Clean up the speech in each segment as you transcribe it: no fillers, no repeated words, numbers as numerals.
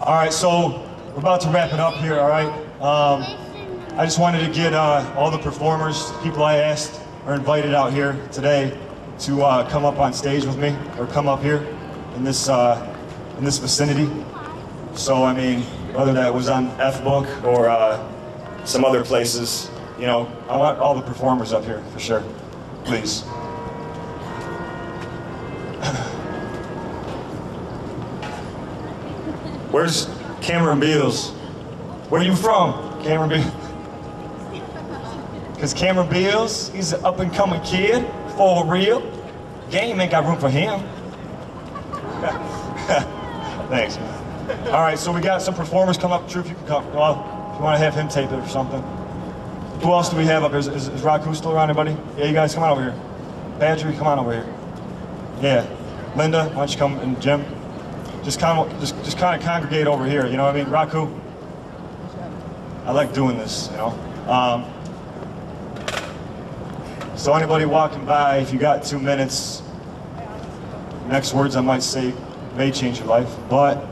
All right, so we're about to wrap it up here, all right? I just wanted to get all the performers, people I asked, are invited out here today to come up on stage with me, or come up here in this vicinity. So, I mean, whether that was on F-Book or some other places, you know, I want all the performers up here, for sure. Please. Where's Cameron Beals? Where are you from, Cameron Beals? Because Cameron Beals, he's an up-and-coming kid, for real. Game ain't got room for him. Thanks. All right, so we got some performers come up. True, if you can come. Well, if you want to have him tape it or something. Who else do we have up here? Is Raku still around, anybody? Yeah, you guys come on over here. Badger, come on over here. Yeah. Linda, why don't you come, and Jim? Just kind of congregate over here, you know what I mean? Raku, I like doing this, you know? So anybody walking by, if you got 2 minutes, next words I might say may change your life, but,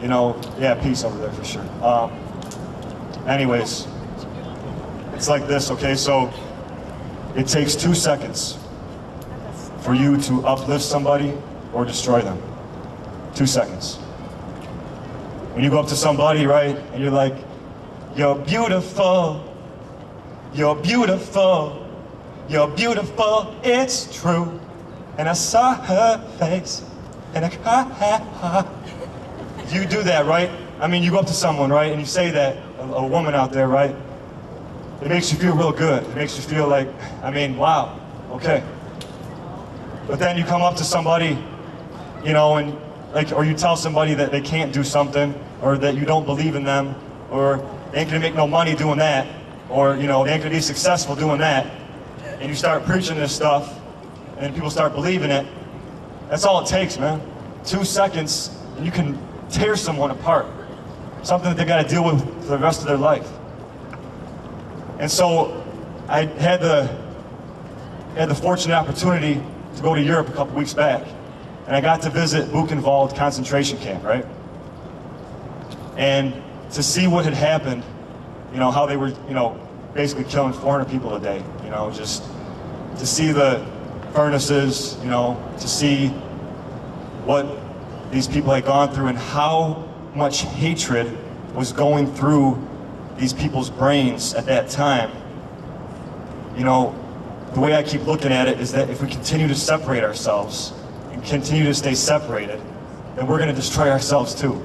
you know, yeah, peace over there for sure. Anyways, it's like this, okay? So it takes 2 seconds for you to uplift somebody or destroy them. 2 seconds. When you go up to somebody, right, and you're like, you're beautiful, you're beautiful, you're beautiful, it's true. And I saw her face, and I cried. You do that, right? I mean, you go up to someone, right, and you say that, a woman out there, right? It makes you feel real good. It makes you feel like, I mean, wow, okay. But then you come up to somebody, you know, and like, or you tell somebody that they can't do something, or that you don't believe in them, or they ain't gonna make no money doing that, or, you know, they ain't gonna be successful doing that, and you start preaching this stuff, and people start believing it. That's all it takes, man. 2 seconds, and you can tear someone apart. Something that they gotta deal with for the rest of their life. And so, I had the fortunate opportunity to go to Europe a couple weeks back. And I got to visit Buchenwald concentration camp, right? And to see what had happened, you know, how they were, you know, basically killing 400 people a day, you know, just to see the furnaces, you know, to see what these people had gone through and how much hatred was going through these people's brains at that time. You know, the way I keep looking at it is that if we continue to separate ourselves, and continue to stay separated, then we're gonna destroy ourselves too.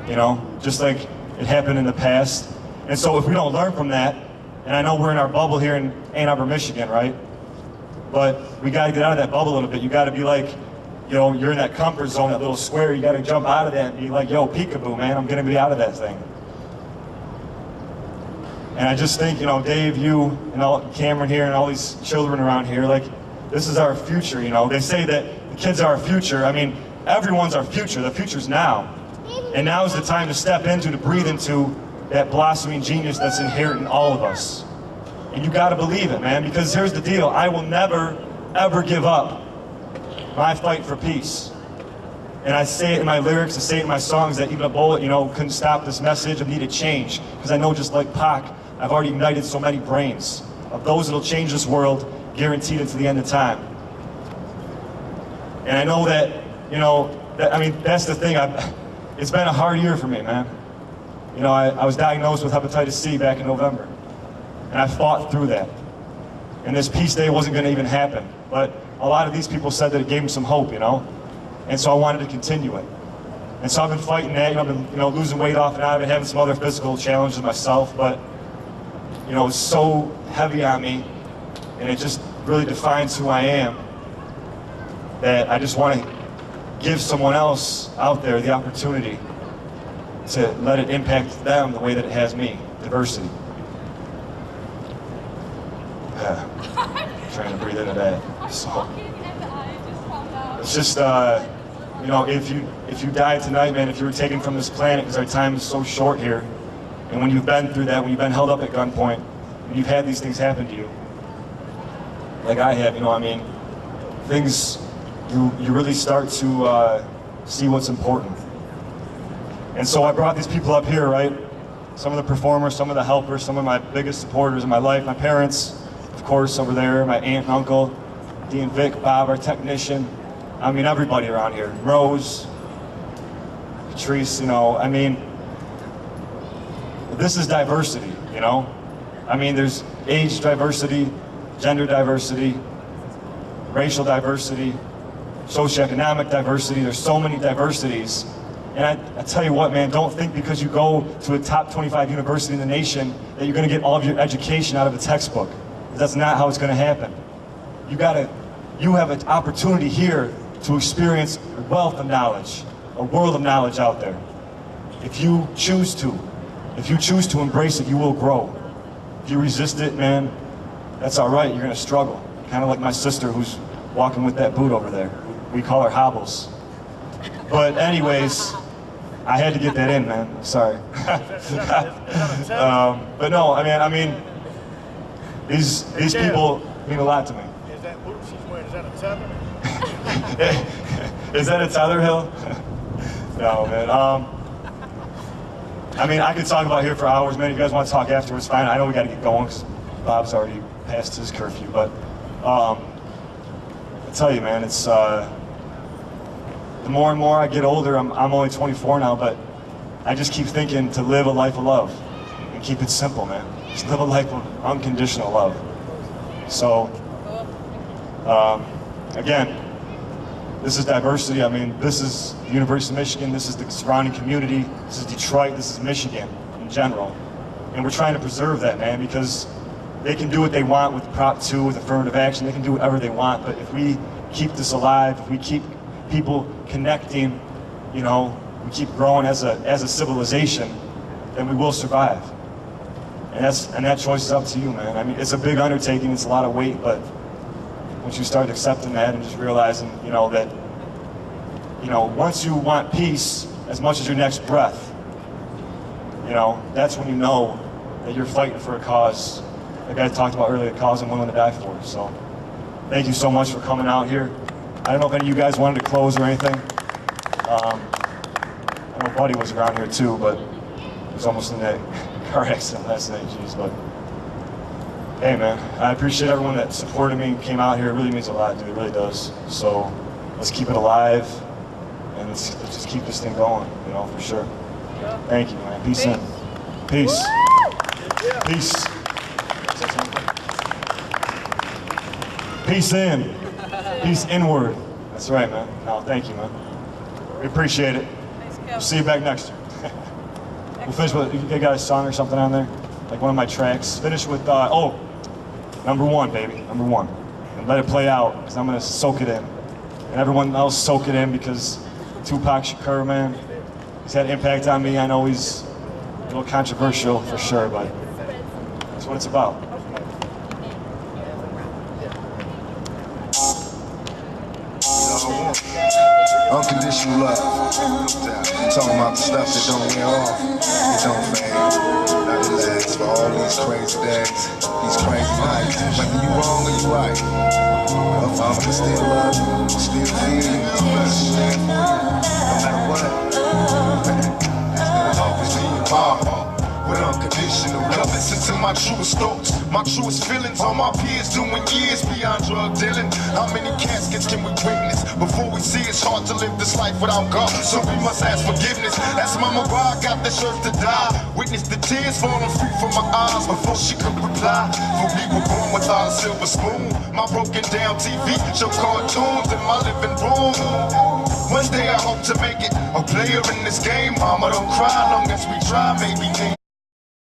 You know, just like it happened in the past. And so if we don't learn from that, and I know we're in our bubble here in Ann Arbor, Michigan, right? But we gotta get out of that bubble a little bit. You gotta be like, you know, you're in that comfort zone, that little square, you gotta jump out of that and be like, yo, peekaboo, man, I'm gonna be out of that thing. And I just think, you know, Dave, you, and all, Cameron here, and all these children around here, like, this is our future, you know? They say that the kids are our future. I mean, everyone's our future. The future's now. And now is the time to step into, to breathe into that blossoming genius that's inherent in all of us. And you gotta believe it, man, because here's the deal. I will never, ever give up my fight for peace. And I say it in my lyrics, I say it in my songs, that even a bullet, you know, couldn't stop this message of needed change. Because I know, just like P.E.A.C.E, I've already ignited so many brains of those that'll change this world, guaranteed until the end of time. And I know that, you know, I mean, that's the thing. It's been a hard year for me, man. You know, I was diagnosed with hepatitis C back in November. And I fought through that. And this peace day wasn't gonna even happen. But a lot of these people said that it gave them some hope, you know? And so I wanted to continue it. And so I've been fighting that, you know, I've been, you know, losing weight off and on. I've been having some other physical challenges myself, but, you know, it's so heavy on me, and it just really defines who I am, that I just want to give someone else out there the opportunity to let it impact them the way that it has me. Diversity. Trying to breathe into that. So, it's just, you know, if you died tonight, man, if you were taken from this planet, because our time is so short here, and when you've been through that, when you've been held up at gunpoint, when you've had these things happen to you, like I have, you know, I mean, things, you really start to see what's important. And so I brought these people up here, right? Some of the performers, some of the helpers, some of my biggest supporters in my life, my parents, of course, over there, my aunt and uncle, Dee and Vic, Bob, our technician. I mean, everybody around here. Rose, Patrice, you know, I mean, this is diversity, you know? I mean, there's age diversity, gender diversity, racial diversity, socioeconomic diversity. There's so many diversities. And I tell you what, man, don't think because you go to a top 25 university in the nation that you're gonna get all of your education out of a textbook. That's not how it's gonna happen. You have an opportunity here to experience a wealth of knowledge, a world of knowledge out there. If you choose to embrace it, you will grow. If you resist it, man, that's all right, you're gonna struggle. Kind of like my sister who's walking with that boot over there. We call her Hobbles. But anyways, I had to get that in, man. Sorry. But no, I mean, these people mean a lot to me. Is that boot she's wearing, is that a tether? Is that a tether, Hill? No, man. I mean, I could talk about here for hours, man. If you guys want to talk afterwards, fine. I know we got to get going because Bob's already past his curfew. But I tell you, man, it's the more and more I get older. I'm only 24 now, but I just keep thinking to live a life of love and keep it simple, man. Just live a life of unconditional love. So, again, this is diversity. I mean, this is the University of Michigan, this is the surrounding community, this is Detroit, this is Michigan in general. And we're trying to preserve that, man, because they can do what they want with Prop 2, with affirmative action, they can do whatever they want, but if we keep this alive, if we keep people connecting, you know, we keep growing as a civilization, then we will survive. And that choice is up to you, man. I mean, it's a big undertaking, it's a lot of weight, but once you start accepting that and just realizing, you know, that, you know, once you want peace as much as your next breath, you know, that's when you know that you're fighting for a cause, like I talked about earlier, a cause I'm willing to die for. So, thank you so much for coming out here. I don't know if any of you guys wanted to close or anything. I know Buddy was around here too, but he was almost in that car accident last night, jeez, but hey, man, I appreciate everyone that supported me and came out here. It really means a lot, dude. It really does. So let's keep it alive, and let's just keep this thing going, you know, for sure. Thank you, man. Peace in. Peace. Peace. Peace in. Peace inward. That's right, man. No, thank you, man. We appreciate it. We'll see you back next year. We'll finish with, you got a song or something on there? Like one of my tracks. Finish with, oh, number one, baby, number one. And let it play out, because I'm going to soak it in. And everyone else soak it in, because Tupac Shakur, man, he's had impact on me. I know he's a little controversial for sure, but that's what it's about. Unconditional love. Talking about the stuff that don't wear off, it don't fade. Not to last for all these crazy days, these crazy nights. Whether you wrong or you right, I'm gonna still love you, still feel you, no matter what. I'll always be your mama. With unconditional love, listen to my truest thoughts, my truest feelings. All my peers doing years beyond drug dealing. How many caskets can we witness before we see it's hard to live this life without God? So we must ask forgiveness. That's Mama Ra got the shirt to die. Witness the tears falling free from my eyes before she could reply. For we were born without a silver spoon. My broken down TV show cartoons in my living room. One day I hope to make it a player in this game. Mama, don't cry long as we try, maybe.